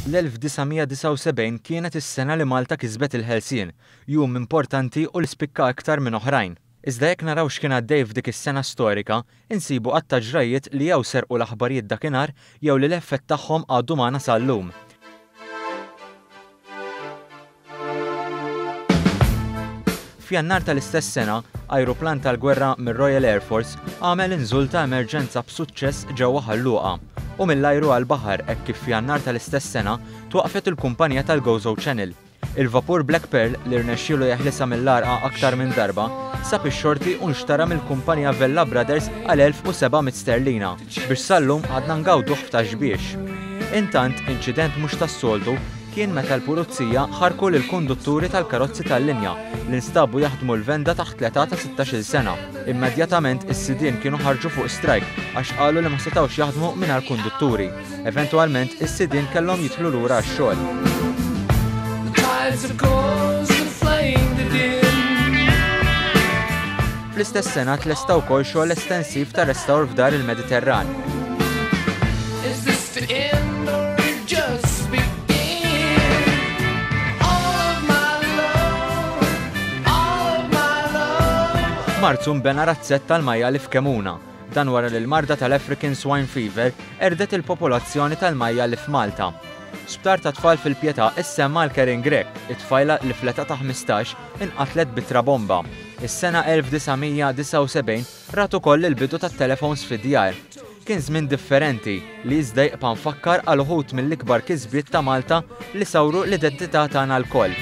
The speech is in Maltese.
L-1979 kienet is-sena li Malta kisbet il-Ħelsien, jum importanti u l-spikka aktar minn oħrajn. Iżda jekk naraw x'kien għaddej f'dik is-sena storika, insibu qatta ġrajiet li jew serqu l-aħbarijiet dakinhar jew li l-effett tagħhom għadu magħna sal-lum. F'Jannar tal-istess sena, ajruplan tal-gwerra mir-Royal Air Force għamel inżul ta' emerġenza b'suċċess ġewwa Ħalluqa. U mill-ajru għal-baħar hekk kif f'Jannar tal-istess sena twaqfet il-kumpanija tal-Gozo Channel. Il-vapur Black Pearl li rnexxielu jeħlisa mill-arqa aktar minn darba sab ix-xorti u nxtara mill-kumpanija Vella Brothers għal 1700 sterlina biex sallum għadna ngawduh f'taxbiex. Intant inċident mhux tas-soltu kien meta l-pulizija ħarku lill-kundutturi tal-karozzi tal-linja li nstabu jaħdmu l-venda taħt l-età ta' 16-il sena. Immedjatament is-sidien kienu ħarġu fuq strajk għax qalu li ma setgħux jaħdmu mingħajr kundutturi. Eventwalment is-sidien kellhom jidħlu lura għax-xogħol. Fl-istess sena tlesta wkoll xogħol estensiv ta' restawr f'dar il-Mediterran. Marzu mbena razzett tal-majjali f'Kemuna. Dan wara li l-marda tal-African Swine Fever erdet il-popolazzjoni tal-majjali f'Malta. Sptar ta' tfal fil-Pjetà issemma l-Kerin Grek, it-tfajla li fl-età ta' 15 inqatlet bitra bomba. Is-sena 1979 ratu koll il-bidu tat-telefons fid-djar. Kien żmien differenti li iżda jibqa' nfakkar għal uħud mill-ikbar kisbiet ta' Malta li sawru l-identità tagħna l-koll.